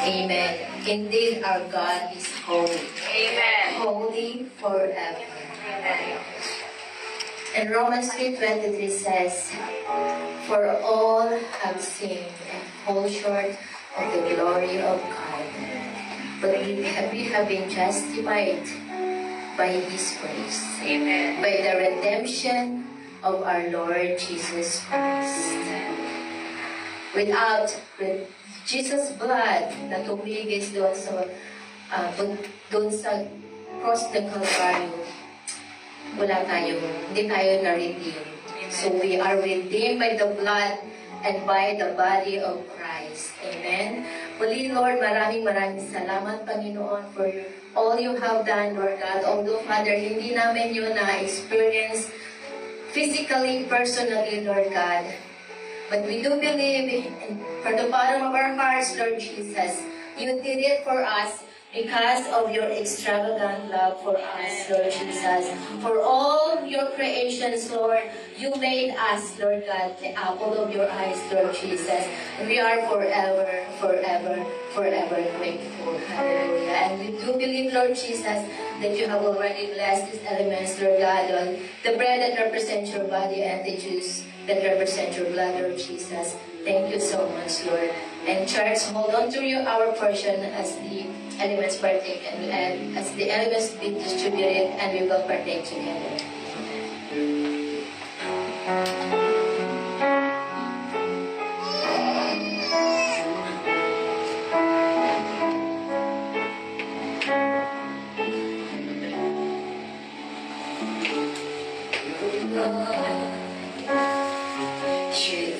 Amen. Indeed, our God is holy. Amen. Holy forever. Amen. And Romans 3:23 says, "For all have sinned and fall short of the glory of God, but we have been justified by His grace, Amen. by the redemption of our Lord Jesus Christ." Without Jesus' blood na tumigis doon sa cross ng Calvary, hindi tayo na-redeem. So we are redeemed by the blood and by the body of Christ. Amen. Muli, Lord, maraming salamat, Panginoon, for all you have done, Lord God. Although, Father, hindi namin yun na-experience physically, personally, Lord God. But we do believe from the bottom of our hearts, Lord Jesus, you did it for us because of your extravagant love for us, Lord Jesus. For all your creations, Lord, you made us, Lord God, the apple of your eyes, Lord Jesus. And we are forever, forever, forever grateful. Hallelujah. And we do believe, Lord Jesus, that you have already blessed these elements, Lord God, on the bread that represents your body and the juice that represent your blood, Lord Jesus. Thank you so much, Lord. And church, hold on to our portion as the elements partake and as the elements be distributed, and we will partake together.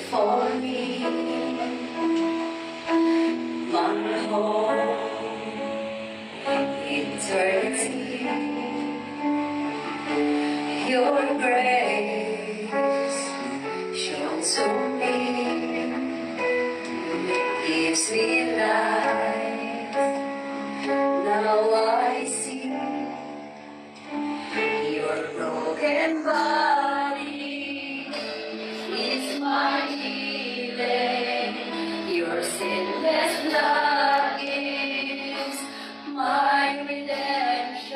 For me, my whole eternity, your grace shows to me, gives me life. Now I see your broken body is my healing. Your sinless blood is my redemption.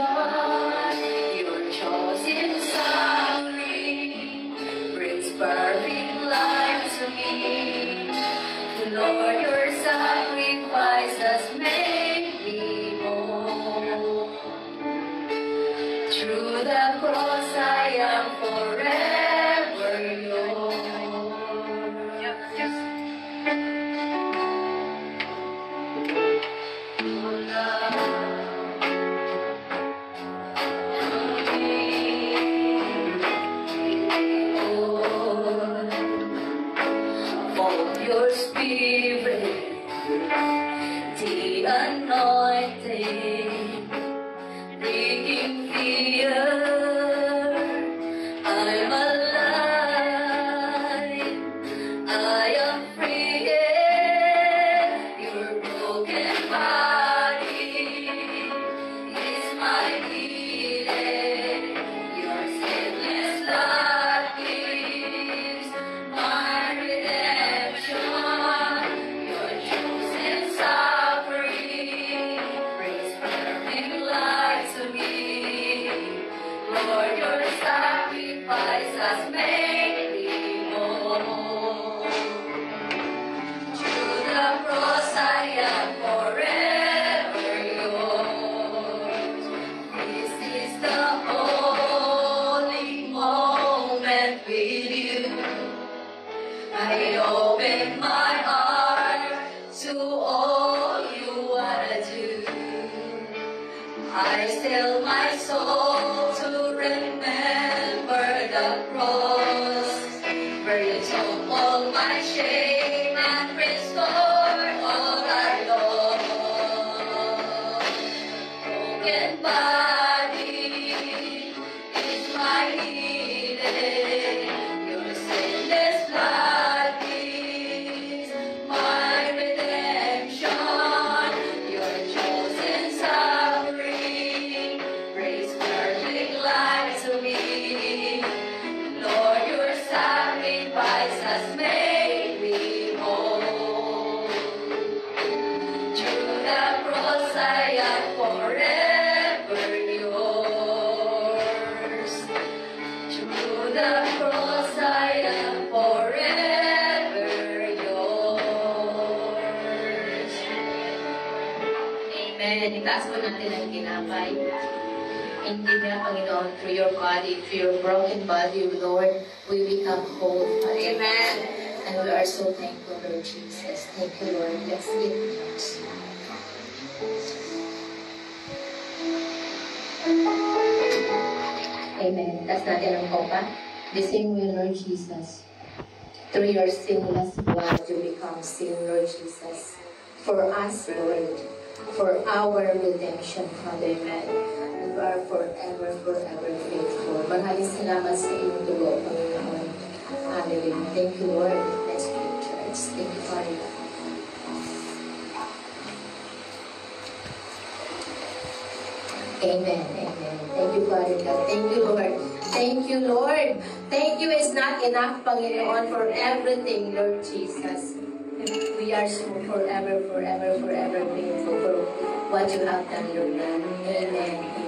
Your chosen suffering brings perfect life to me. Lord, your sacrifice has made me whole. Through the cross I am forever yours. Your spirit, the anointing, breaking fear. I'm alive, I am free. Your broken body is my healing. Your sinless blood is my redemption. Your chosen suffering brings perfect life to me. Lord, your sacrifice has made me whole. Through the cross I am forever yours. This is the holy moment with you. I open my heart to all you wanna do. I still my soul to remember the cross, where you took all my shame and restored all I lost. Broken body is my healing. Your sinless blood is my redemption. Your chosen suffering brings perfect itaas po natin ang kinapay. Hindi nga, Panginoon, through your body, through your broken body, Lord, we become whole, Father. Amen. And we are so thankful, Lord Jesus. Thank you, Lord. Let's give thanks. Amen. Taas natin ang kopa. The same way, Lord Jesus. Through your sinless blood, you become sin, Lord Jesus. For us, Lord. For our redemption, Father God. You are forever, forever faithful. Maraming salamat sa iyong dugo, Panginoon. Hallelujah. Thank you, Lord. Let's be church. Thank you, Father. Amen. Amen. Thank you, Father God. Thank you, Lord. Thank you, Lord. Thank you is not enough, Panginoon, for everything, Lord Jesus. We are so forever, forever, forever grateful for what you have done, Lord God. Amen.